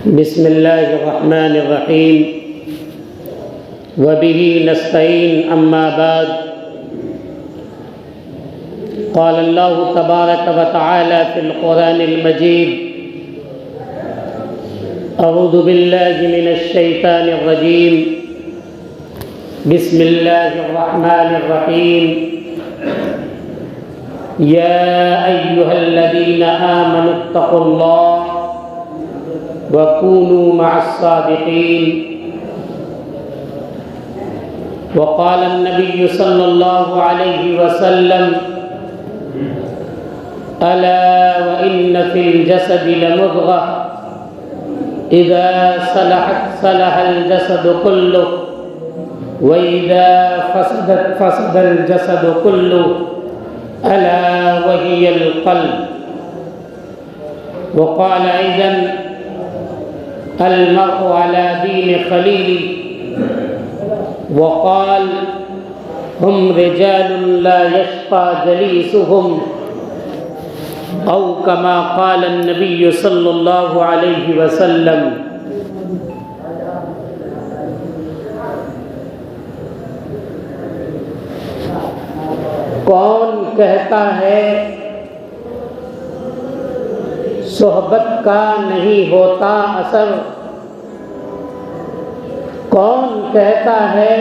بسم اللہ الرحمن الرحیم وبہ نستعین اما بعد قال اللہ تبارک وتعالی فی القرآن المجید اعوذ باللہ من الشیطان الرجیم بسم اللہ الرحمن الرحیم یا ایہا الذین آمنوا اتقوا اللہ وكونوا مع الصادقين وقال النبي صلى الله عليه وسلم ألا وإن في الجسد لمضغة إذا صلحت صلح الجسد كله وإذا فسدت فسد الجسد كله ألا وهي القلب. وقال أيضا المرء على دين خليله. وقال هم رجال لا يشقى جليسهم أو كما قال النبي صلى الله عليه وسلم. کون کہتا ہے صحبت کا نہیں ہوتا اثر؟ کون کہتا ہے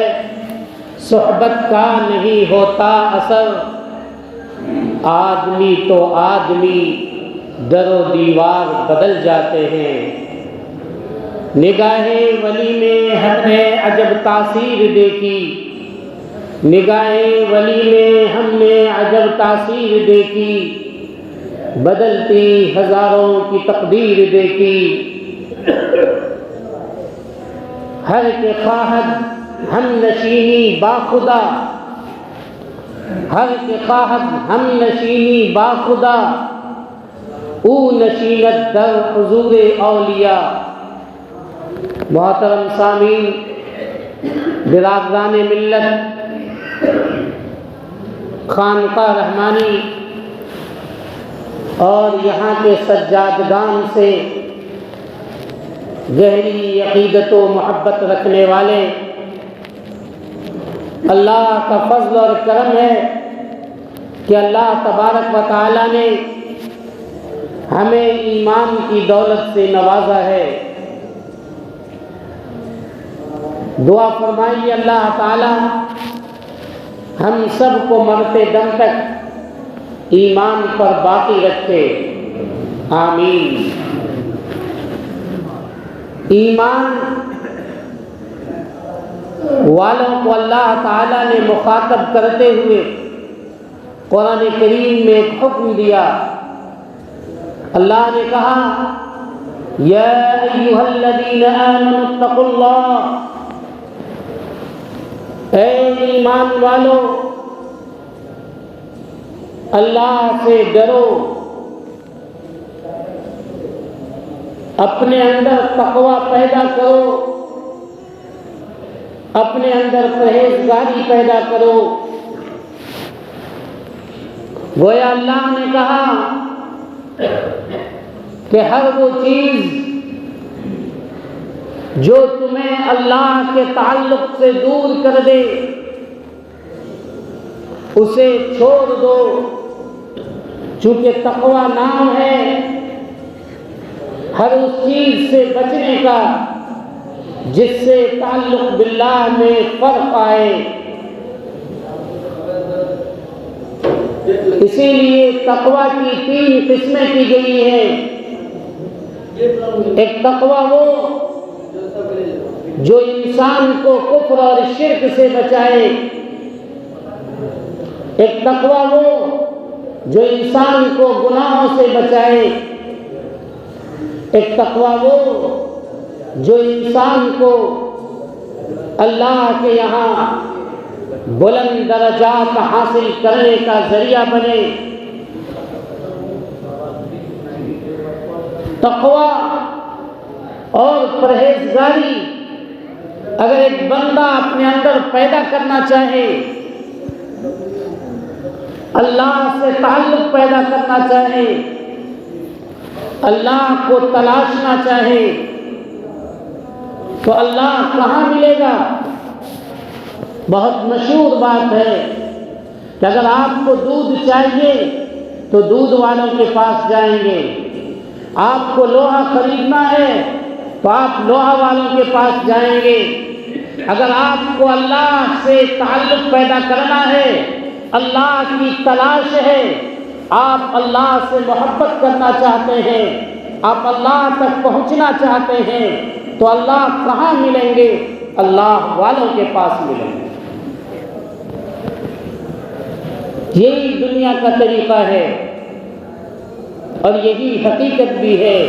صحبت کا نہیں ہوتا اثر؟ آدمی تو آدمی در و دیوار بدل جاتے ہیں. نگاہ ولی میں ہم نے عجب تاثیر دیکھی، نگاہ ولی میں ہم نے عجب تاثیر دیکھی، بدلتی ہزاروں کی تقدیر دیکھی. ہر کے خواہد ہم نشینی باخدا، ہر کے خواہد ہم نشینی باخدا، او نشینت در حضور اولیاء. محترم سامعین، برادران ملت، خانقاہ رحمانی اور یہاں کے سجادگان سے گہری عقیدت و محبت رکھنے والے، اللہ کا فضل اور کرم ہے کہ اللہ تبارک و تعالی نے ہمیں ایمان کی دولت سے نوازا ہے. دعا فرمائیے اللہ تعالی ہم سب کو مرتے دم تک ایمان پر باقی رکھے، آمین. ایمان والوں کو اللہ تعالیٰ نے مخاطب کرتے ہوئے قرآن کریم میں ایک حکم دیا. اللہ نے کہا یا ایھا الذین آمنوا اتقوا اللہ، اے ایمان والو اللہ سے ڈرو، اپنے اندر تقوی پیدا کرو، اپنے اندر پرہیزگاری پیدا کرو. گویا اللہ نے کہا کہ ہر وہ چیز جو تمہیں اللہ کے تعلق سے دور کر دے اسے چھوڑ دو. چونکہ تقوی نام ہے ہر اس چیز سے بچنے کا جس سے تعلق باللہ میں فرق آئے. اسی لیے تقوی کی 3 قسمیں کی گئی ہیں. ایک تقوی وہ جو انسان کو کفر اور شرک سے بچائے، ایک تقوی وہ جو انسان کو گناہوں سے بچائے، ایک تقوی وہ جو انسان کو اللہ کے یہاں بلند درجات حاصل کرنے کا ذریعہ بنے. تقوی اور پرہیزگاری اگر ایک بندہ اپنے اندر پیدا کرنا چاہے، اللہ سے تعلق پیدا کرنا چاہے، اللہ کو تلاشنا چاہے، تو اللہ کہاں ملے گا؟ بہت مشہور بات ہے کہ اگر آپ کو دودھ چاہیے تو دودھ والوں کے پاس جائیں گے، آپ کو لوہا خریدنا ہے تو آپ لوہا والوں کے پاس جائیں گے، اگر آپ کو اللہ سے تعلق پیدا کرنا ہے، اللہ کی تلاش ہے، آپ اللہ سے محبت کرنا چاہتے ہیں، آپ اللہ تک پہنچنا چاہتے ہیں، تو اللہ کہاں ملیں گے؟ اللہ والوں کے پاس ملیں گے۔ یہی دنیا کا طریقہ ہے اور یہی حقیقت بھی ہے۔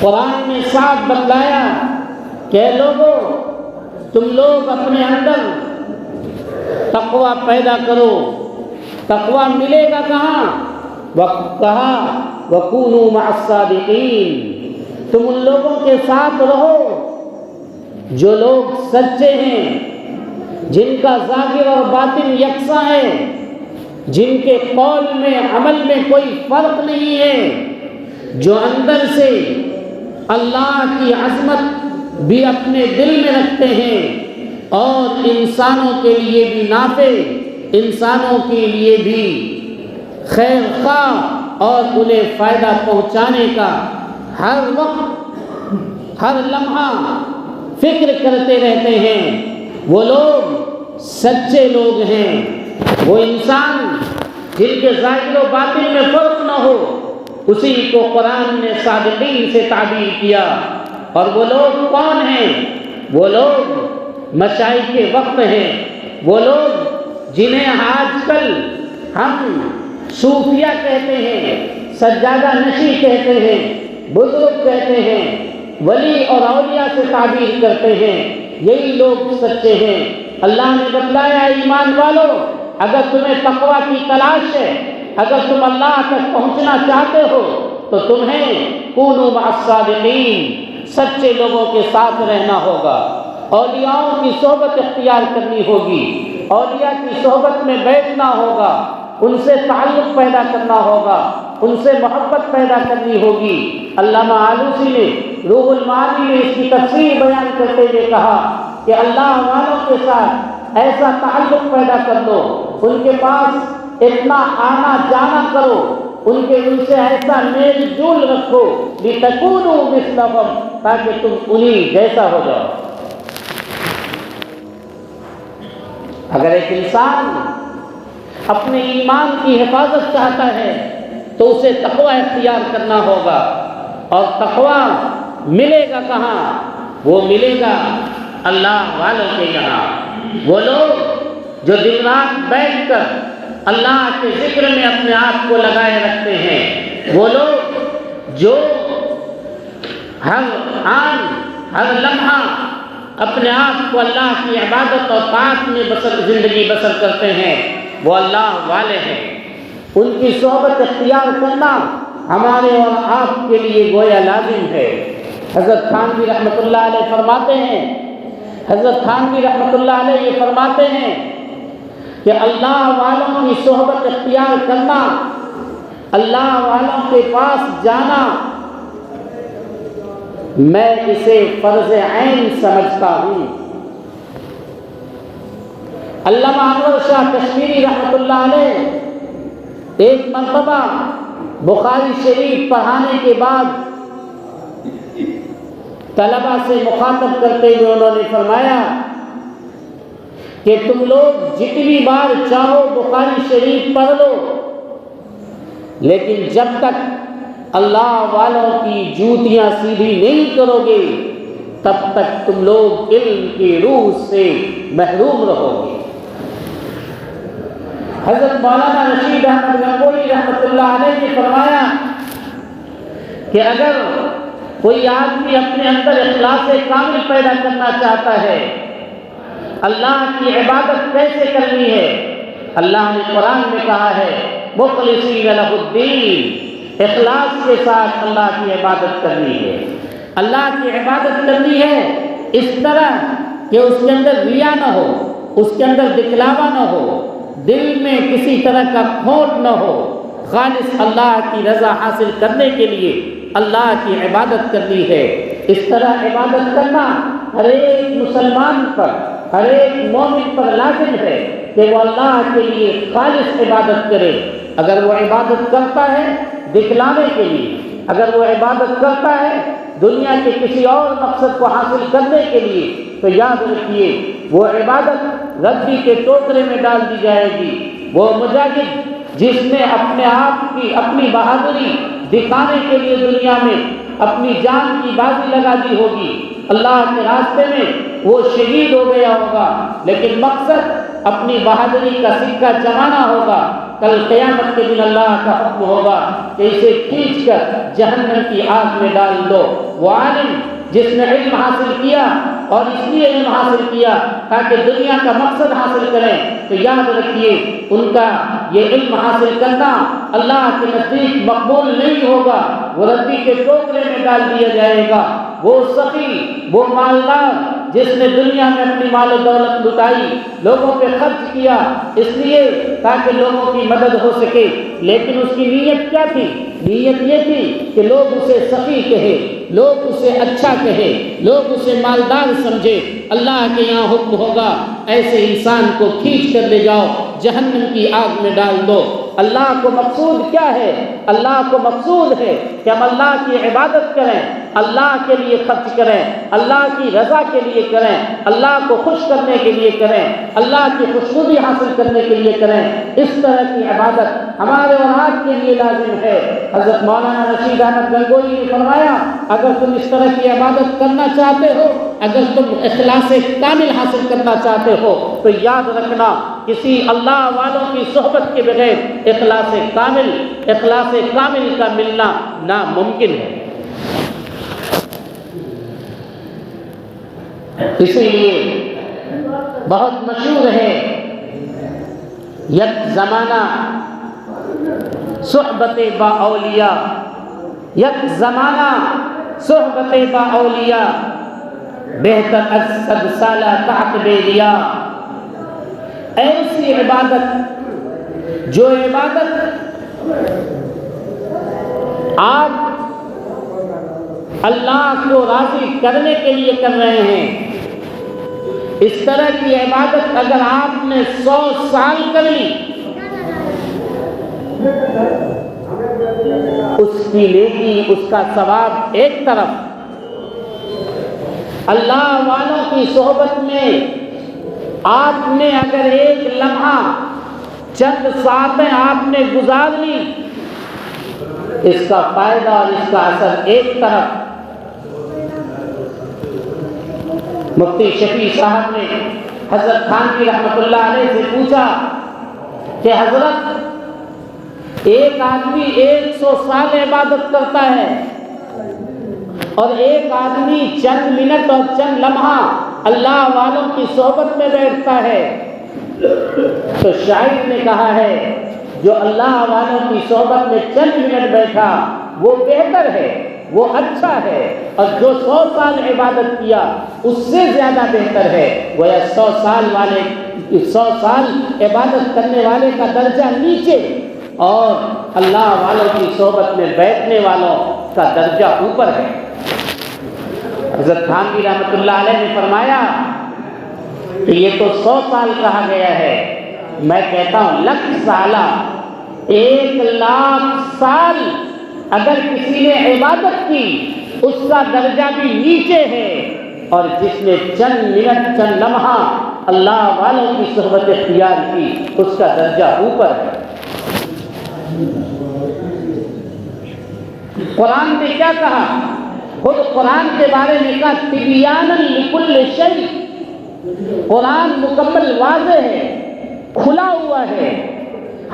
قرآن نے صاف بتلایا کہ اے لوگوں، تم لوگ اپنے اندر تقوی پیدا کرو۔ تقوی ملے گا کہاں؟ کہا وَكُونُوا مَعَ الصَّادِقِينَ، تم ان لوگوں کے ساتھ رہو جو لوگ سچے ہیں، جن کا ظاہر اور باطن یکساں ہے، جن کے قول میں عمل میں کوئی فرق نہیں ہے، جو اندر سے اللہ کی عظمت بھی اپنے دل میں رکھتے ہیں اور انسانوں کے لیے بھی نافع، انسانوں کے لیے بھی خیر خواہ اور انہیں فائدہ پہنچانے کا ہر وقت ہر لمحہ فکر کرتے رہتے ہیں، وہ لوگ سچے لوگ ہیں۔ وہ انسان جن کے ظاہر و باطن میں فرق نہ ہو، اسی کو قرآن نے صادقین سے تعبیر کیا۔ اور وہ لوگ کون ہیں؟ وہ لوگ مشائخ کے وقت ہیں، وہ لوگ جنہیں آج کل ہم صوفیہ کہتے ہیں، سجادہ نشی کہتے ہیں، بزرگ کہتے ہیں، ولی اور اولیاء سے تعبیر کرتے ہیں، یہی لوگ سچے ہیں۔ اللہ نے بتلایا ایمان والو، اگر تمہیں تقوی کی تلاش ہے، اگر تم اللہ تک پہنچنا چاہتے ہو تو تمہیں کونوا مع الصادقین، سچے لوگوں کے ساتھ رہنا ہوگا، اولیاءوں کی صحبت اختیار کرنی ہوگی، اولیاء کی صحبت میں بیٹھنا ہوگا، ان سے تعلق پیدا کرنا ہوگا، ان سے محبت پیدا کرنی ہوگی۔ علامہ آلوسی نے روح المعانی میں اس کی تفسیر بیان کرتے ہوئے کہا کہ اللہ والوں کے ساتھ ایسا تعلق پیدا کر دو، ان کے پاس اتنا آنا جانا کرو، ان سے ایسا میل جول رکھو لِتَكُونُوا مِثْلَهُمْ، تاکہ تم انہی جیسا ہو جاؤ۔ اگر ایک انسان اپنے ایمان کی حفاظت چاہتا ہے تو اسے تقوی اختیار کرنا ہوگا، اور تقوی ملے گا کہاں؟ وہ ملے گا اللہ والوں کے یہاں۔ وہ لوگ جو دن رات بیٹھ کر اللہ کے ذکر میں اپنے آپ کو لگائے رکھتے ہیں، وہ لوگ جو ہر آن ہر لمحہ اپنے آپ کو اللہ کی عبادت اور طاعت میں زندگی بسر کرتے ہیں، وہ اللہ والے ہیں۔ ان کی صحبت اختیار کرنا ہمارے اور آپ کے لیے گویا لازم ہے۔ حضرت تھانوی رحمۃ اللہ علیہ فرماتے ہیں، حضرت تھانوی رحمۃ اللہ علیہ یہ فرماتے ہیں کہ اللہ والوں کی صحبت اختیار کرنا، اللہ والوں کے پاس جانا، میں اسے فرض عین سمجھتا ہوں۔ علامہ انور شاہ کشمیری رحمۃ اللہ علیہ ایک مرتبہ بخاری شریف پڑھانے کے بعد طلبہ سے مخاطب کرتے ہوئے انہوں نے فرمایا کہ تم لوگ جتنی بار چاہو بخاری شریف پڑھ لو، لیکن جب تک اللہ والوں کی جوتیاں سیدھی نہیں کرو گے تب تک تم لوگ علم کی روح سے محروم رہو گے۔ حضرت مولانا رشید احمد گنگوہی رحمۃ اللہ علیہ نے فرمایا کہ اگر کوئی آدمی اپنے اندر اخلاص کامل پیدا کرنا چاہتا ہے، اللہ کی عبادت کیسے کرنی ہے؟ اللہ نے قرآن میں کہا ہے مخلصین لہ الدین، اخلاص کے ساتھ اللہ کی عبادت کرنی ہے۔ اللہ کی عبادت کرنی ہے اس طرح کہ اس کے اندر ریا نہ ہو، اس کے اندر دکھلاوا نہ ہو، دل میں کسی طرح کا کھوٹ نہ ہو، خالص اللہ کی رضا حاصل کرنے کے لیے اللہ کی عبادت کرنی ہے۔ اس طرح عبادت کرنا ہر ایک مسلمان پر، ہر ایک مومن پر لازم ہے کہ وہ اللہ کے لیے خالص عبادت کرے۔ اگر وہ عبادت کرتا ہے دکھلانے کے لیے، اگر وہ عبادت کرتا ہے دنیا کے کسی اور مقصد کو حاصل کرنے کے لیے، تو یاد رکھیے وہ عبادت ردی کے ٹوکرے میں ڈال دی جائے گی۔ وہ مجاہد جس نے اپنے آپ کی اپنی بہادری دکھانے کے لیے دنیا میں اپنی جان کی بازی لگا دی ہوگی، اللہ کے راستے میں وہ شہید ہو گیا ہوگا، لیکن مقصد اپنی بہادری کا سکہ جمانا ہوگا۔ کل قیامت کے دن اللہ کا حکم ہوگا کہ اسے کھینچ کر جہنم کی آگ میں ڈال دو۔ وہ عالم جس نے علم حاصل کیا اور اس لیے علم حاصل کیا تاکہ دنیا کا مقصد حاصل کریں، تو یاد رکھیے ان کا یہ علم حاصل کرنا اللہ کے نزدیک مقبول نہیں ہوگا، وہ ردی کے ٹوکرے میں ڈال دیا جائے گا۔ وہ سخی، وہ مالدار جس نے دنیا میں اپنی مال و دولت لٹائی، لوگوں پہ خرچ کیا اس لیے تاکہ لوگوں کی مدد ہو سکے، لیکن اس کی نیت کیا تھی؟ نیت یہ تھی کہ لوگ اسے سخی کہے، لوگ اسے اچھا کہے، لوگ اسے مالدار سمجھے۔ اللہ کے یہاں حکم ہوگا ایسے انسان کو کھینچ کر لے جاؤ، جہنم کی آگ میں ڈال دو۔ اللہ کو مقصود کیا ہے؟ اللہ کو مقصود ہے کہ ہم اللہ کی عبادت کریں، اللہ کے لیے خرچ کریں، اللہ کی رضا کے لیے کریں، اللہ کو خوش کرنے کے لیے کریں، اللہ کی خوشنودی حاصل کرنے کے لیے کریں۔ اس طرح کی عبادت ہمارے اور آپ کے لیے لازم ہے۔ حضرت مولانا رشید احمد گنگوئی نے فرمایا اگر تم اس طرح کی عبادت کرنا چاہتے ہو، اگر تم اخلاص کامل حاصل کرنا چاہتے ہو، تو یاد رکھنا کسی اللہ والوں کی صحبت کے بغیر اخلاص کامل کا ملنا ناممکن ہے۔ اسی لیے بہت مشہور ہے یک زمانہ صحبت با اولیاء، یک زمانہ صحبت با اولیاء، بہتر از 100 سالہ تعقب ریا۔ ایسی عبادت جو عبادت آپ اللہ کو راضی کرنے کے لیے کر رہے ہیں، اس طرح کی عبادت اگر آپ نے 100 سال کر لی، اس کی نیکی، اس کا ثواب ایک طرف، اللہ والوں کی صحبت میں آپ نے اگر ایک لمحہ چند ساعتیں آپ نے گزار لی، اس کا فائدہ اور اس کا اثر ایک طرف۔ مفتی شفیع صاحب نے حضرت تھانوی رحمۃ اللہ علیہ سے پوچھا کہ حضرت ایک آدمی 100 سال عبادت کرتا ہے اور ایک آدمی چند منٹ اور چند لمحہ اللہ والوں کی صحبت میں بیٹھتا ہے، تو شاعر نے کہا ہے جو اللہ والوں کی صحبت میں چند منٹ بیٹھا وہ بہتر ہے، وہ اچھا ہے، اور جو 100 سال عبادت کیا اس سے زیادہ بہتر ہے۔ وہ 100 سال عبادت کرنے والے کا درجہ نیچے اور اللہ والوں کی صحبت میں بیٹھنے والوں کا درجہ اوپر ہے۔ حضرت تھانوی رحمۃ اللہ علیہ نے فرمایا کہ یہ تو 100 سال کہا گیا ہے، میں کہتا ہوں 1,00,000 سالہ، 1,00,000 سال اگر کسی نے عبادت کی اس کا درجہ بھی نیچے ہے، اور جس نے چند منٹ چند لمحہ اللہ والوں کی صحبت اختیار کی اس کا درجہ اوپر ہے۔ قرآن نے کیا کہا؟ خود قرآن کے بارے میں کہا تبیانا لکل شیء، قرآن مکمل واضح ہے، کھلا ہوا ہے،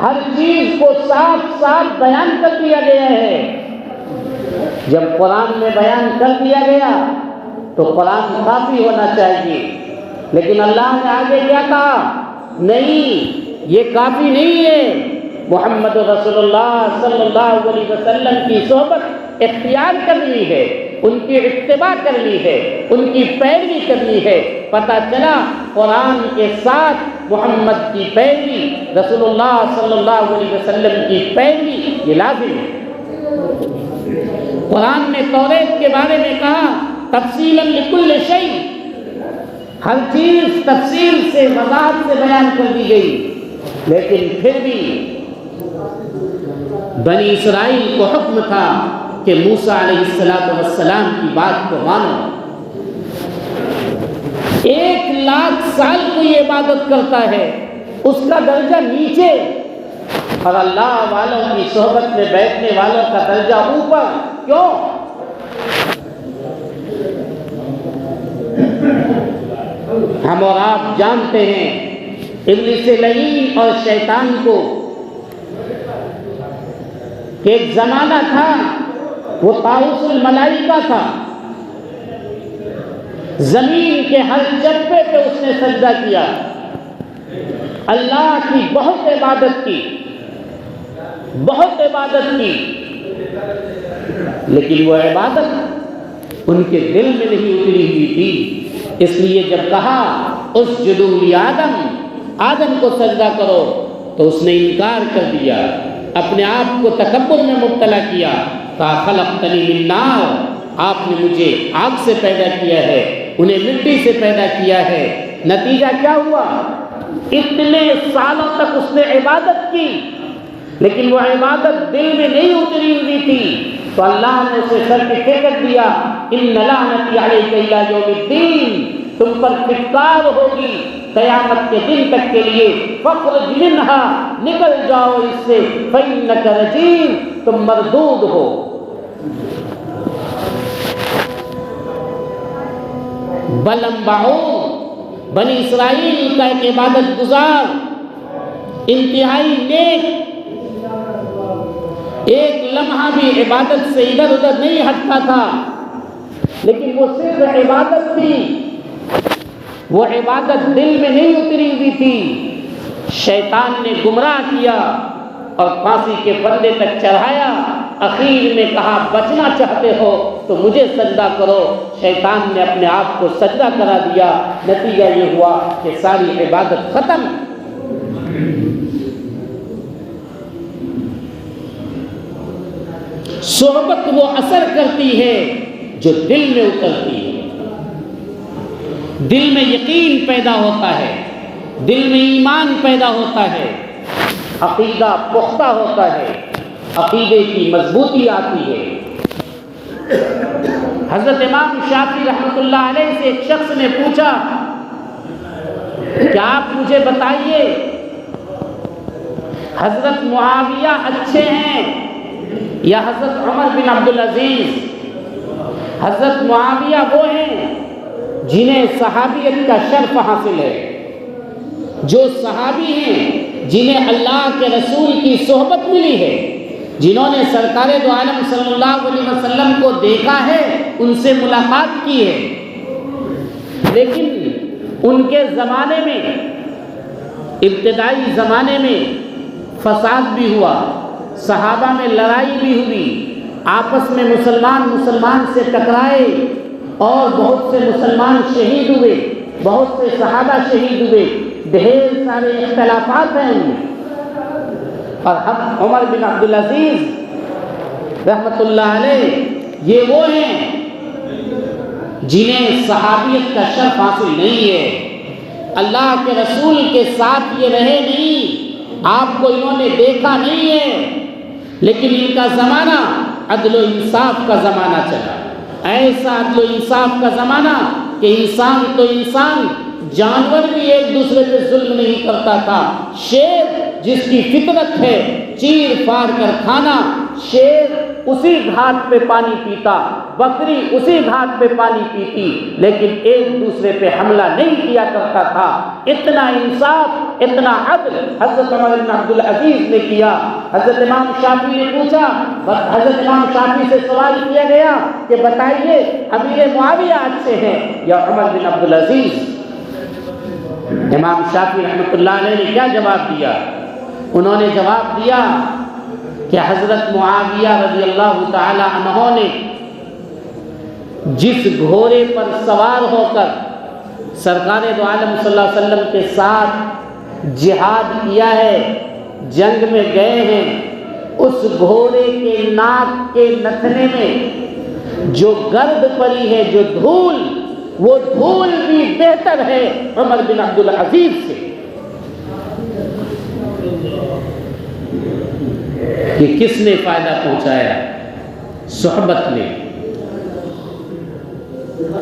ہر چیز کو صاف صاف بیان کر دیا گیا ہے۔ جب قرآن میں بیان کر دیا گیا تو قرآن کافی ہونا چاہیے، لیکن اللہ نے آگے کیا کہا؟ نہیں، یہ کافی نہیں ہے، محمد رسول اللہ صلی اللہ علیہ وسلم کی صحبت اختیار کرنی ہے، ان کی اتباع کرنی ہے، ان کی پیروی کرنی ہے۔ پتہ چلا قرآن کے ساتھ محمد کی پیروی، رسول اللہ صلی اللہ علیہ وسلم کی پیروی یہ لازم ہے۔ قرآن نے توریت کے بارے میں کہا تفصیلا لکل شیء، ہر چیز تفصیل سے وضاحت سے بیان کر دی گئی، لیکن پھر بھی بنی اسرائیل کو حکم تھا کہ موسیٰ علیہ السلام کی بات کو مانو۔ 1,00,000 سال کوئی عبادت کرتا ہے، اس کا درجہ نیچے، اور اللہ والوں کی صحبت میں بیٹھنے والوں کا درجہ اوپر، کیوں؟ ہم اور آپ جانتے ہیں ابلیس لعین اور شیطان کو کہ ایک زمانہ تھا وہ طاؤس الملائکہ تھا، زمین کے ہر چپے پہ اس نے سجدہ کیا، اللہ کی بہت عبادت کی، لیکن وہ عبادت ان کے دل میں نہیں اتری ہوئی تھی۔ اس لیے جب کہا اسجدوا لآدم کو سجدہ کرو تو اس نے انکار کر دیا، اپنے آپ کو تکبر میں مبتلا کیا، کہا خلقتنی من نار، آپ نے مجھے آگ سے پیدا کیا ہے، انہیں مٹی سے پیدا کیا ہے۔ نتیجہ کیا ہوا؟ اتنے سالوں تک اس نے عبادت کی، لیکن وہ عبادت دل میں نہیں اتری ہوئی تھی، تو اللہ نے اسے سرٹیفکیٹ دیا، ان لعنتی علیک الی یوم الدین، تم پر پھٹکار ہوگی قیامت کے دن تک کے لیے، فاخرج منہا، نکل جاؤ اس سے، فإنک رجیم، تم مردود ہو۔ بلعم بعور بنی اسرائیل کا ایک عبادت گزار، انتہائی نیک، ایک لمحہ بھی عبادت سے ادھر ادھر نہیں ہٹتا تھا، لیکن وہ صرف عبادت تھی، وہ عبادت دل میں نہیں اتری ہوئی تھی۔ شیطان نے گمراہ کیا اور پھانسی کے پھندے تک چڑھایا، اخیر میں کہا بچنا چاہتے ہو تو مجھے سجدہ کرو، شیطان نے اپنے آپ کو سجدہ کرا دیا، نتیجہ یہ ہوا کہ ساری عبادت ختم۔ صحبت وہ اثر کرتی ہے جو دل میں اترتی ہے، دل میں یقین پیدا ہوتا ہے، دل میں ایمان پیدا ہوتا ہے، عقیدہ پختہ ہوتا ہے، عقیدے کی مضبوطی آتی ہے۔ حضرت امام شافعی رحمۃ اللہ علیہ سے ایک شخص نے پوچھا کہ آپ مجھے بتائیے حضرت معاویہ اچھے ہیں یا حضرت عمر بن عبدالعزیز؟ حضرت معاویہ وہ ہیں جنہیں صحابیت کا شرف حاصل ہے، جو صحابی ہیں جنہیں اللہ کے رسول کی صحبت ملی ہے، جنہوں نے سرکار دو عالم صلی اللہ علیہ وسلم کو دیکھا ہے، ان سے ملاقات کی ہے۔ لیکن ان کے زمانے میں، ابتدائی زمانے میں فساد بھی ہوا، صحابہ میں لڑائی بھی ہوئی، آپس میں مسلمان سے ٹکرائے، اور بہت سے مسلمان شہید ہوئے، بہت سے صحابہ شہید ہوئے، ڈھیر سارے اختلافات ہیں ان میں۔ اور عمر بن عبدالعزیز رحمۃ اللہ علیہ یہ وہ ہیں جنہیں صحابیت کا شرف حاصل نہیں ہے، اللہ کے رسول کے ساتھ یہ رہے نہیں، آپ کو انہوں نے دیکھا نہیں ہے، لیکن ان کا زمانہ عدل و انصاف کا زمانہ چلا، ایسا عدل و انصاف کا زمانہ کہ انسان تو انسان، جانور بھی ایک دوسرے پہ ظلم نہیں کرتا تھا۔ شیر جس کی فطرت ہے چیر پھاڑ کر کھانا، شیر اسی گھاٹ پہ پانی پیتا، بکری اسی گھاٹ پہ پانی پیتی، لیکن ایک دوسرے پہ حملہ نہیں کیا کرتا تھا۔ اتنا انصاف، اتنا عدل حضرت عمر بن عبدالعزیز نے کیا۔ حضرت امام شافعی نے پوچھا، حضرت امام شافعی سے سوال کیا گیا کہ بتائیے امیر معاویہ اچھے ہیں یا عمر بن عبدالعزیز؟ امام شافعی رحمۃ اللہ علیہ نے کیا جواب دیا؟ انہوں نے جواب دیا کہ حضرت معاویہ رضی اللہ تعالی عنہ نے جس گھوڑے پر سوار ہو کر سرکار دو عالم صلی اللہ علیہ وسلم کے ساتھ جہاد کیا ہے، جنگ میں گئے ہیں، اس گھوڑے کے ناک کے نتھنے میں جو گرد پڑی ہے، جو دھول، وہ دھول بھی بہتر ہے عمر بن عبدالعزیز سے کہ کس نے فائدہ پہنچایا؟ صحبت نے۔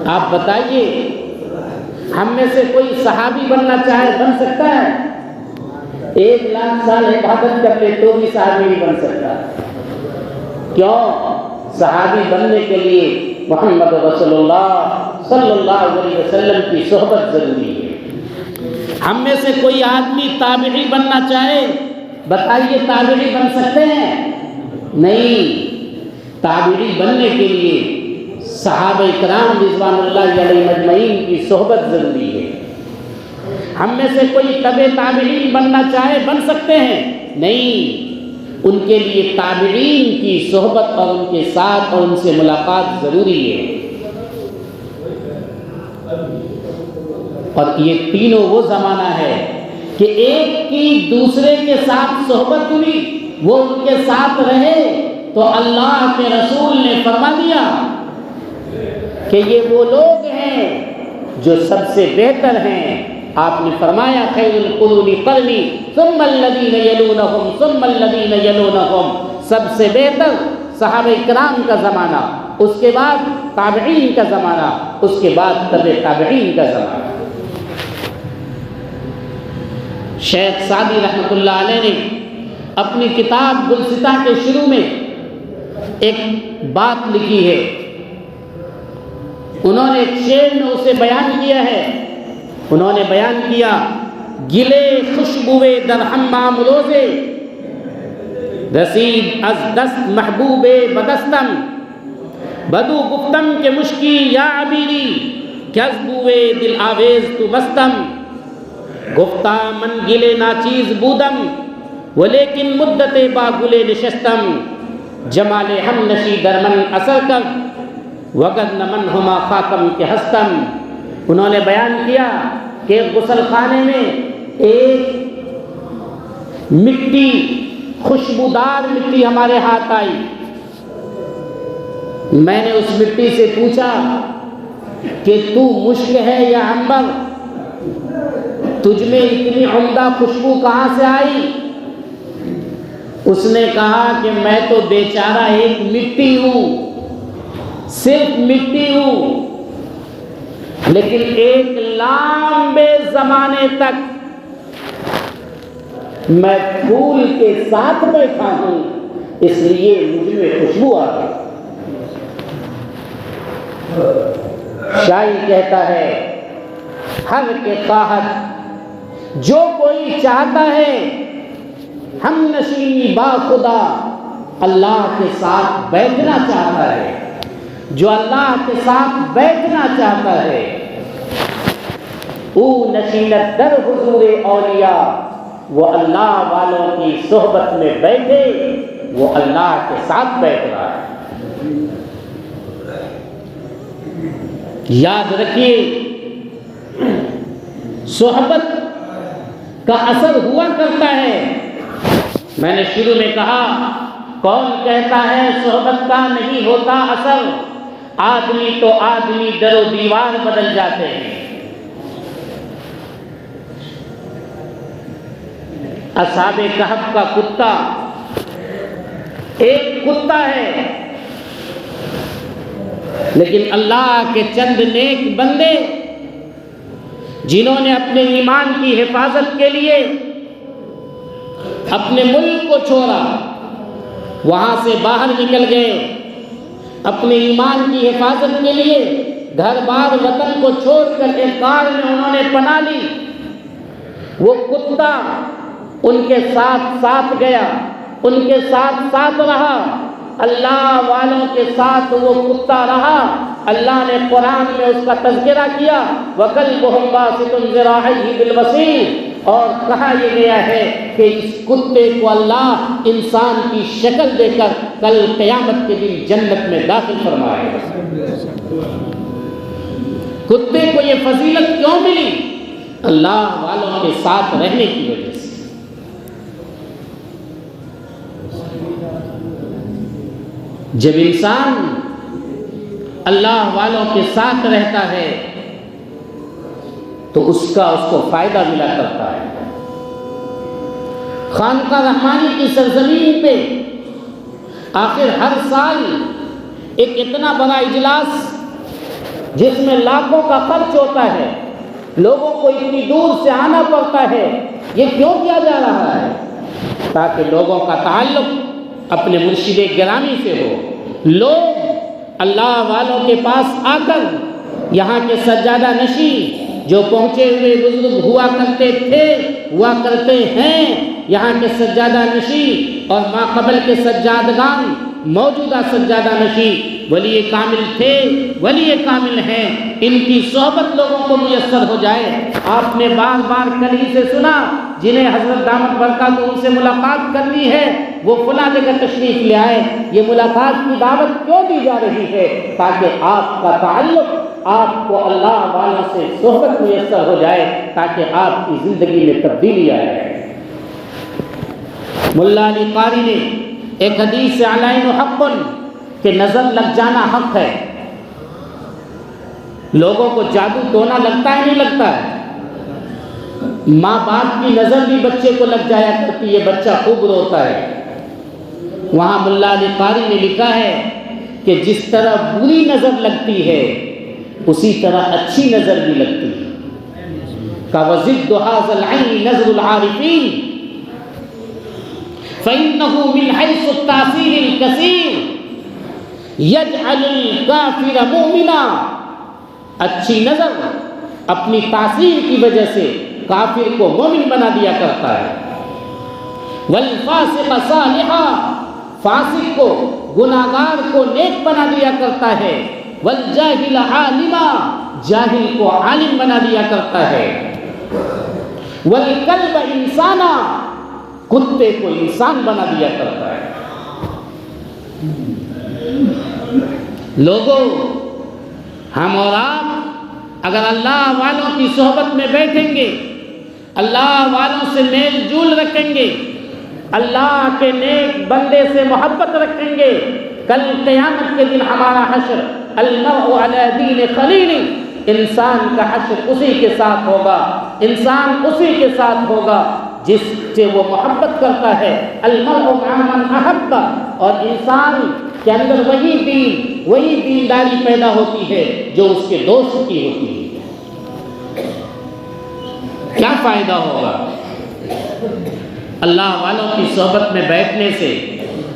آپ بتائیے، ہم میں سے کوئی صحابی بننا چاہے بن سکتا ہے؟ 1,00,000 سال عبادت کر لے تو بھی صحابی نہیں بن سکتا۔ کیوں؟ صحابی بننے کے لیے محمد رسول اللہ صلی اللہ علیہ وسلم کی صحبت ضروری ہے۔ ہم میں سے کوئی آدمی تابعی بننا چاہے، بتائیے تابعی بن سکتے ہیں؟ نہیں۔ تابعی بننے کے لیے صحابہ کرام رضوان اللہ علیہم اجمعین کی صحبت ضروری ہے۔ ہم میں سے کوئی تبع تابعین بننا چاہے بن سکتے ہیں؟ نہیں۔ ان کے لیے تابعین کی صحبت اور ان کے ساتھ اور ان سے ملاقات ضروری ہے۔ اور یہ تینوں وہ زمانہ ہے کہ ایک کی دوسرے کے ساتھ صحبت ہوئی، وہ ان کے ساتھ رہے تو اللہ کے رسول نے فرما دیا کہ یہ وہ لوگ ہیں جو سب سے بہتر ہیں۔ آپ نے فرمایا خیر القرون قرنی ثم الذین یلونہم ثم الذین یلونہم، سب سے بہتر صحابہ کرام کا زمانہ، اس کے بعد تابعین کا زمانہ، اس کے بعد تبع تابعین کا زمانہ۔ شیخ سعدی رحمۃ اللہ علیہ نے اپنی کتاب گلستہ کے شروع میں ایک بات لکھی ہے، انہوں نے ایک شعر میں اسے بیان کیا ہے۔ انہوں نے بیان کیا، گلے خوشبوئے در حمام روزے، رسید از دست محبوب بدستم، بدو گفتم کے مشکی یا عبیری، کذبوئے دل آویز تو بستم، گفتہ من گلے ناچیز بودم، ولیکن مدت با گلے نشستم، جمال ہم نشی درمن اثر کر، وگد نمن ہما خاتم کے ہستم۔ انہوں نے بیان کیا کہ غسل خانے میں ایک مٹی، خوشبودار مٹی ہمارے ہاتھ آئی۔ میں نے اس مٹی سے پوچھا کہ تو مشک ہے یا عنبر؟ تجھ میں اتنی عمدہ خوشبو کہاں سے آئی؟ اس نے کہا کہ میں تو بیچارہ ایک مٹی ہوں، صرف مٹی ہوں، لیکن ایک لمبے زمانے تک میں پھول کے ساتھ بیٹھا ہوں، اس لیے مجھ میں خوشبو آ گئی۔ شاعر کہتا ہے، ہر کے خواہد جو کوئی چاہتا ہے، ہم نشینی با خدا اللہ کے ساتھ بیٹھنا چاہتا ہے، جو اللہ کے ساتھ بیٹھنا چاہتا ہے، او نشینت در حضور اولیاء، وہ اللہ والوں کی صحبت میں بیٹھے، وہ اللہ کے ساتھ بیٹھ رہا ہے۔ یاد رکھیے، صحبت کا اثر ہوا کرتا ہے۔ میں نے شروع میں کہا، کون کہتا ہے صحبت کا نہیں ہوتا اثر؟ آدمی تو آدمی در و دیوار بدل جاتے ہیں۔ اصحاب کہف کا کتا ایک کتا ہے، لیکن اللہ کے چند نیک بندے جنہوں نے اپنے ایمان کی حفاظت کے لیے اپنے ملک کو چھوڑا، وہاں سے باہر نکل گئے، اپنے ایمان کی حفاظت کے لیے گھر بار وطن کو چھوڑ کر ایک غار میں انہوں نے پناہ لی۔ وہ کتا ان کے ساتھ ساتھ گیا، ان کے ساتھ ساتھ رہا، اللہ والوں کے ساتھ وہ کتا رہا۔ اللہ نے قرآن میں اس کا تذکرہ کیا، وَكَلْبُهُمْ بَاسِطٌ ذِرَاعَيْهِ بِالْوَصِيدِ، اور کہا یہ گیا ہے کہ اس کتے کو اللہ انسان کی شکل دے کر کل قیامت کے دن جنت میں داخل فرمائے گا۔ کتے کو یہ فضیلت کیوں ملی؟ اللہ والوں کے ساتھ رہنے کی وجہ سے۔ جب انسان اللہ والوں کے ساتھ رہتا ہے تو اس کو فائدہ ملا کرتا ہے۔ خانقاہ رحمانی کی سرزمین پہ آخر ہر سال ایک اتنا بڑا اجلاس جس میں لاکھوں کا خرچ ہوتا ہے، لوگوں کو اتنی دور سے آنا پڑتا ہے، یہ کیوں کیا جا رہا ہے؟ تاکہ لوگوں کا تعلق اپنے مرشد گرامی سے ہو، لوگ اللہ والوں کے پاس آ کر یہاں کے سجادہ نشین جو پہنچے ہوئے بزرگ ہوا کرتے تھے، ہوا کرتے ہیں، یہاں کے سجادہ نشین اور ماقبل کے سجادگان، موجودہ سجادہ نشین ولی کامل تھے، ولی کامل ہیں، ان کی صحبت لوگوں کو میسر ہو جائے۔ آپ نے بار بار کل ہی سے سنا، جنہیں حضرت دامت برکاتہ سے ملاقات کرنی ہے وہ فلاں جگہ تشریف لے آئے۔ یہ ملاقات کی دعوت کیوں دی جا رہی ہے؟ تاکہ آپ کا تعلق، آپ کو اللہ والوں سے صحبت میسر ہو جائے، تاکہ آپ کی زندگی میں تبدیلی آئے۔ ملا علی قاری نے ایک حدیث سے علائن حق کہ نظر لگ جانا حق ہے۔ لوگوں کو جادو ٹونا لگتا ہے، نہیں لگتا ہے؟ ماں باپ کی نظر بھی بچے کو لگ جایا کرتی ہے، بچہ خوب روتا ہے۔ وہاں ملا علی قاری نے لکھا ہے کہ جس طرح بری نظر لگتی ہے اسی طرح اچھی نظر بھی لگتی ہے۔ كَوَزِدُّ هَذَا الْعَيْنِ نَظْرُ الْعَارِفِينَ فَإِنَّهُ مِنْ حَيْثُ التَّأْثِيرِ الْكَثِيرِ يَجْعَلُ الْكَافِرَ مُؤْمِنًا، اچھی نظر اپنی تاثیر کی وجہ سے کافر کو مومن بنا دیا کرتا ہے۔ وَالْفَاسِقَ صَالِحًا، فاسق کو، گناہگار کو نیک بنا دیا کرتا ہے۔ وَالْجَاهِلَ عَالِمًا، جاہل کو عالم بنا دیا کرتا ہے۔ وَالْكَلْبَ إِنسَانًا، کتے کو انسان بنا دیا کرتا ہے۔ لوگوں، ہم اور آپ اگر اللہ والوں کی صحبت میں بیٹھیں گے، اللہ والوں سے میل جول رکھیں گے، اللہ کے نیک بندے سے محبت رکھیں گے، کل قیامت کے دن ہمارا حشر المرء علی دین خلیل، انسان کا حشر اسی کے ساتھ ہوگا، انسان اسی کے ساتھ ہوگا جس سے وہ محبت کرتا ہے۔ المرء مع من احب، اور انسان کے اندر وہی دین، وہی دینداری پیدا ہوتی ہے جو اس کے دوست کی ہوتی ہے۔ کیا فائدہ ہوگا اللہ والوں کی صحبت میں بیٹھنے سے،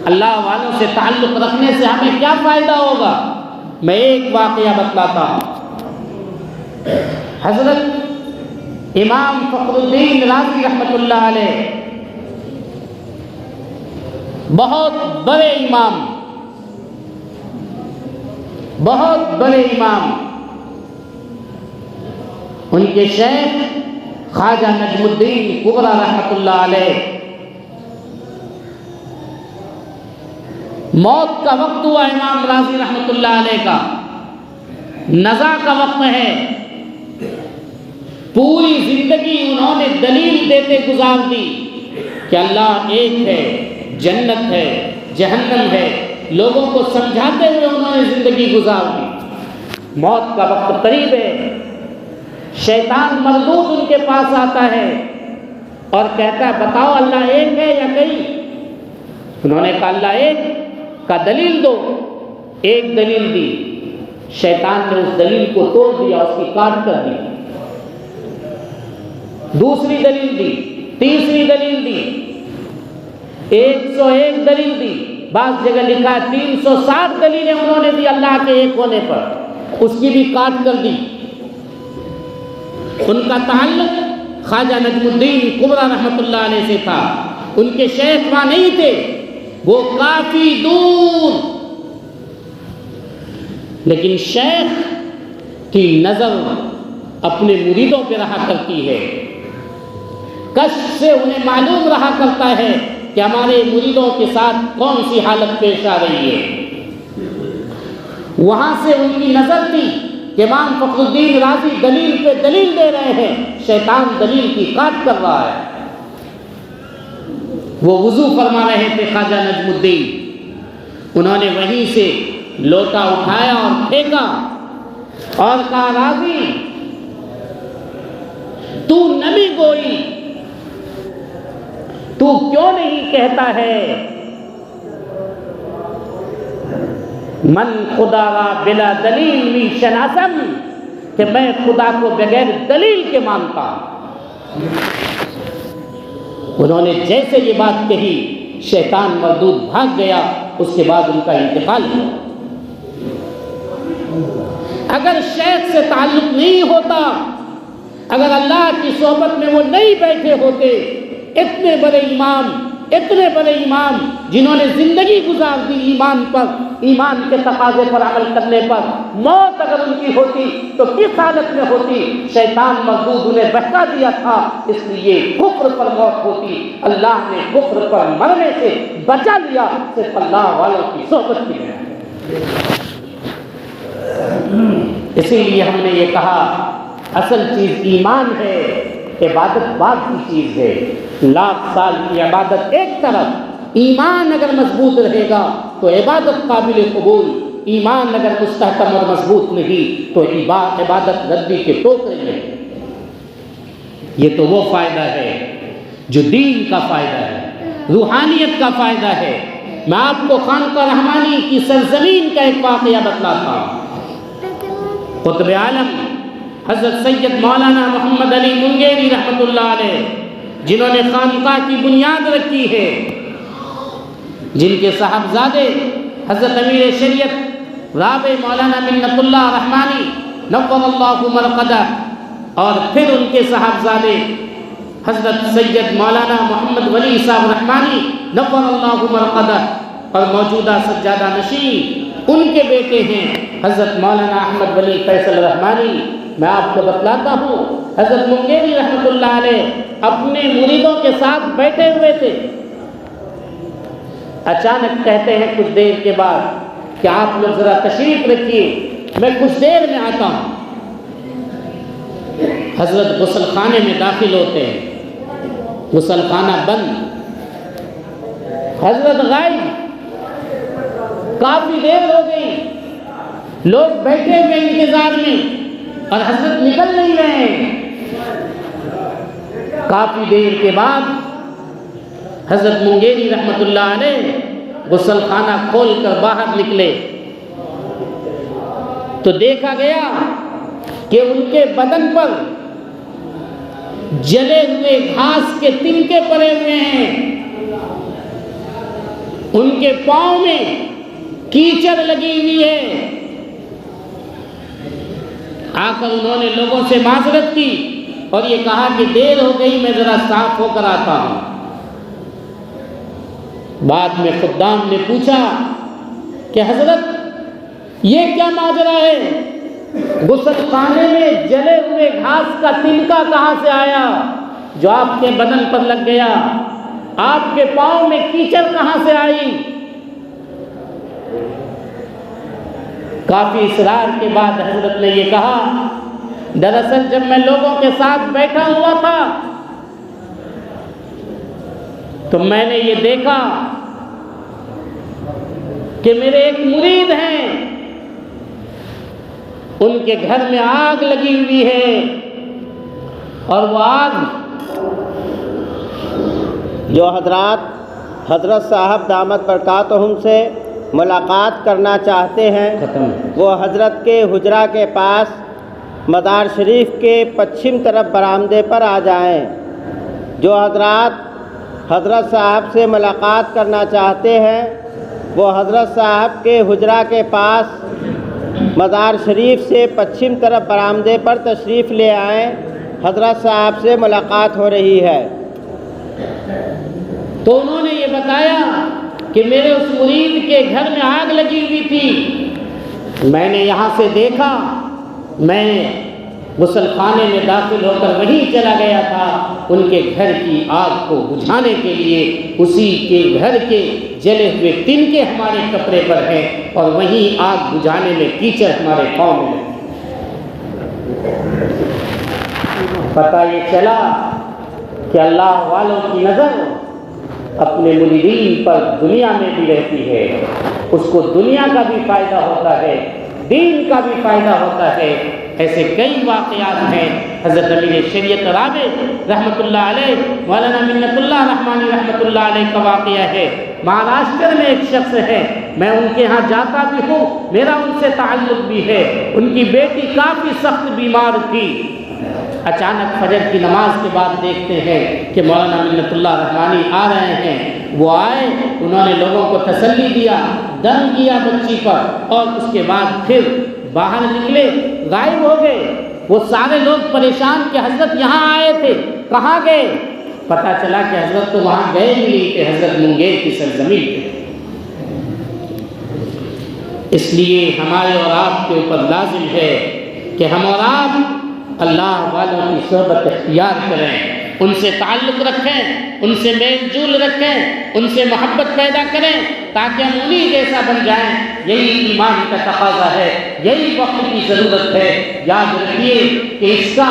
اللہ والوں سے تعلق رکھنے سے ہمیں کیا فائدہ ہوگا؟ میں ایک واقعہ بتلاتا ہوں۔ حضرت امام فخر الدین رازی رحمۃ اللہ علیہ بہت بڑے امام، بہت بڑے امام، ان کے شیخ خواجہ نجم الدین کبریٰ رحمۃ اللہ علیہ، موت کا وقت ہوا امام رازی رحمۃ اللہ علیہ کا، نزا کا وقت ہے، پوری زندگی انہوں نے دلیل دیتے گزار دی کہ اللہ ایک ہے، جنت ہے، جہنم ہے، لوگوں کو سمجھاتے ہوئے انہوں نے زندگی گزار دی۔ موت کا وقت قریب ہے، شیطان مردود ان کے پاس آتا ہے اور کہتا ہے بتاؤ اللہ ایک ہے یا کئی؟ انہوں نے کہا اللہ ایک کا دلیل دو۔ ایک دلیل دی، شیطان نے اس دلیل کو توڑ دیا، اس کی کاٹ کر دی۔ دوسری دلیل دی، تیسری دلیل دی، 101 دلیل دی، بعض جگہ لکھا 360 دلیلیں انہوں نے دی اللہ کے ایک ہونے پر، اس کی بھی کاٹ کر دی۔ ان کا تعلق خواجہ نجم الدین کبریٰ رحمۃ اللہ علیہ سے تھا، ان کے شیخ وہاں نہیں تھے، وہ کافی دور، لیکن شیخ کی نظر اپنے مریدوں پہ رہا کرتی ہے، کشف سے انہیں معلوم رہا کرتا ہے کہ ہمارے مریدوں کے ساتھ کون سی حالت پیش آ رہی ہے۔ وہاں سے ان کی نظر تھی کہ امام فخر الدین رازی دلیل پہ دلیل دے رہے ہیں، شیطان دلیل کی کاٹ کر رہا ہے۔ وہ وضو فرما رہے تھے خواجہ نجم الدین، انہوں نے وہیں سے لوٹا اٹھایا اور پھینکا اور کہا راضی تو نبی گوئی تو کیوں نہیں کہتا ہے من خدا را بلا دلیل می شناسم کہ میں خدا کو بغیر دلیل کے مانتا ہوں۔ انہوں نے جیسے یہ بات کہی شیطان مردود بھاگ گیا، اس کے بعد ان کا انتقال ہوا۔ اگر شیخ سے تعلق نہیں ہوتا، اگر اللہ کی صحبت میں وہ نہیں بیٹھے ہوتے، اتنے بڑے امام جنہوں نے زندگی گزار دی ایمان پر، ایمان کے تقاضے پر عمل کرنے پر، موت اگر ان کی ہوتی تو کس حالت میں ہوتی؟ شیطان مردود انہیں بہکا دیا تھا، اس لیے کفر پر موت ہوتی، اللہ نے کفر پر مرنے سے بچا لیا صرف اللہ والوں کی صحبت کی وجہ سے۔ اسی لیے ہم نے یہ کہا اصل چیز ایمان ہے، عبادت بعد کی چیز ہے۔ لاکھ سال کی عبادت ایک طرف، ایمان اگر مضبوط رہے گا تو عبادت قابل قبول، ایمان اگر مستحکم اور مضبوط نہیں تو عبادت ردی کے ٹوکرے میں۔ یہ تو وہ فائدہ ہے جو دین کا فائدہ ہے، روحانیت کا فائدہ ہے۔ میں آپ کو خانقاہ رحمانی کی سرزمین کا ایک واقعہ بتلاتا ہوں۔ قطب عالم حضرت سید مولانا محمد علی منگیری رحمۃ اللہ علیہ، جنہوں نے خانقاہ کی بنیاد رکھی ہے، جن کے صاحبزادے حضرت امیر شریعت رابع مولانا منت اللہ رحمانی نور اللہ مرقدہ، اور پھر ان کے صاحبزادے حضرت سید مولانا محمد ولی صاحب رحمانی نور اللہ مرقدہ، اور موجودہ سجادہ نشین ان کے بیٹے ہیں حضرت مولانا احمد ولی فیصل رحمانی۔ میں آپ کو بتلاتا ہوں، حضرت منگیری رحمۃ اللہ علیہ اپنے مریدوں کے ساتھ بیٹھے ہوئے تھے، اچانک کہتے ہیں کچھ دیر کے بعد کہ آپ لوگ ذرا تشریف رکھیے، میں کچھ دیر میں آتا ہوں۔ حضرت غسل خانے میں داخل ہوتے ہیں، غسل خانہ بند، حضرت غائب، کافی دیر ہو گئی، لوگ بیٹھے ہوئے انتظار میں اور حضرت نکل نہیں رہے ہیں۔ کافی دیر کے بعد حضرت منگیری رحمۃ اللہ علیہ غسل خانہ کھول کر باہر نکلے تو دیکھا گیا کہ ان کے بدن پر جلے ہوئے گھاس کے تنکے پڑے ہوئے ہیں، ان کے پاؤں میں کیچڑ لگی ہوئی ہے۔ آ کر انہوں نے لوگوں سے معذرت کی اور یہ کہا کہ دیر ہو گئی، میں ذرا صاف ہو کر آتا ہوں۔ بعد میں خدام نے پوچھا کہ حضرت یہ کیا ماجرا ہے؟ غسل خانے میں جلے ہوئے گھاس کا تنکا کہاں سے آیا جو آپ کے بدن پر لگ گیا؟ آپ کے پاؤں میں کیچڑ کہاں سے آئی؟ کافی اصرار کے بعد حضرت نے یہ کہا، دراصل جب میں لوگوں کے ساتھ بیٹھا ہوا تھا تو میں نے یہ دیکھا کہ میرے ایک مرید ہیں، ان کے گھر میں آگ لگی ہوئی ہے، اور وہ آگ جو حضرت صاحب دامت برکاتہم سے ملاقات کرنا چاہتے ہیں وہ حضرت کے حجرہ کے پاس مزار شریف کے پچھم طرف برآمدے پر آ جائیں۔ جو حضرت صاحب سے ملاقات کرنا چاہتے ہیں وہ حضرت صاحب کے حجرہ کے پاس مزار شریف سے پچھم طرف برآمدے پر تشریف لے آئیں، حضرت صاحب سے ملاقات ہو رہی ہے۔ تو انہوں نے یہ بتایا کہ میرے اس مرید کے گھر میں آگ لگی ہوئی تھی، میں نے یہاں سے دیکھا، میں غسل خانے میں داخل ہو کر وہیں چلا گیا تھا ان کے گھر کی آگ کو بجھانے کے لیے۔ اسی کے گھر کے جلے ہوئے تنکے ہمارے کپڑے پر ہیں اور وہیں آگ بجھانے میں کیچڑ ہمارے پاؤں میں ہے۔ پتہ یہ چلا کہ اللہ والوں کی نظر اپنے مریدین پر دنیا میں بھی رہتی ہے، اس کو دنیا کا بھی فائدہ ہوتا ہے، دین کا بھی فائدہ ہوتا ہے۔ ایسے کئی واقعات ہیں۔ حضرت امیر شریعت رابع رحمۃ اللہ علیہ، مولانا منت اللہ رحمانی رحمۃ اللہ علیہ کا واقعہ ہے۔ مہاراشٹر میں ایک شخص ہے، میں ان کے ہاں جاتا بھی ہوں، میرا ان سے تعلق بھی ہے۔ ان کی بیٹی کافی سخت بیمار تھی۔ اچانک فجر کی نماز کے بعد دیکھتے ہیں کہ مولانا منت اللہ رحمانی آ رہے ہیں۔ وہ آئے، انہوں نے لوگوں کو تسلی دیا، دم کیا بچی پر، اور اس کے بعد پھر باہر نکلے، غائب ہو گئے۔ وہ سارے لوگ پریشان کہ حضرت یہاں آئے تھے، کہاں گئے؟ پتہ چلا کہ حضرت تو وہاں گئے ہی نہیں تھے، حضرت منگیر کی سرزمین پہ۔ اس لیے ہمارے اور آپ کے اوپر لازم ہے کہ ہم اور آپ اللہ والوں کی صحبت اختیار کریں، ان سے تعلق رکھیں، ان سے میل جول رکھیں، ان سے محبت پیدا کریں تاکہ ہم انہی جیسا بن جائیں۔ یہی ایمان کا تقاضا ہے، یہی وقت کی ضرورت ہے۔ یاد رکھیے کہ اس کا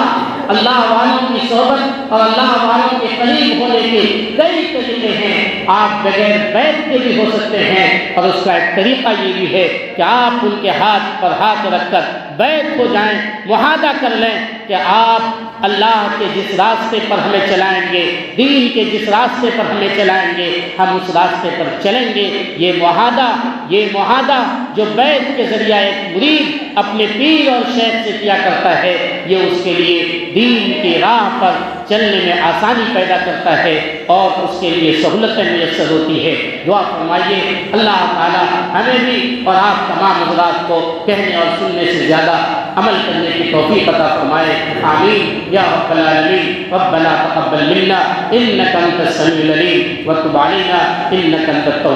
اللہ والوں کی صحبت اور اللہ والوں کے قریب ہونے کے کئی طریقے ہیں۔ آپ بغیر بیعت کے بھی ہو سکتے ہیں، اور اس کا ایک طریقہ یہ بھی ہے کہ آپ ان کے ہاتھ پر ہاتھ رکھ کر بیعت ہو جائیں، معاہدہ کر لیں کہ آپ اللہ کے جس راستے پر ہمیں چلائیں گے، دین کے جس راستے پر ہمیں چلائیں گے، ہم اس راستے پر چلیں گے۔ یہ معاہدہ جو بیعت کے ذریعہ ایک مرید اپنے پیر اور شیخ سے کیا کرتا ہے، یہ اس کے لیے دین کی راہ پر چلنے میں آسانی پیدا کرتا ہے اور اس کے لیے سہولتیں میسر ہوتی ہے۔ دعا فرمائیے اللہ تعالی ہمیں بھی اور آپ تمام حضرات کو کہنے اور سننے سے زیادہ عمل کرنے کی توفیق عطا فرمائے، آمین یا رب العالمین۔ ربنا تقبل منا انک انت السمیع العلیم وتب علینا انک انت التواب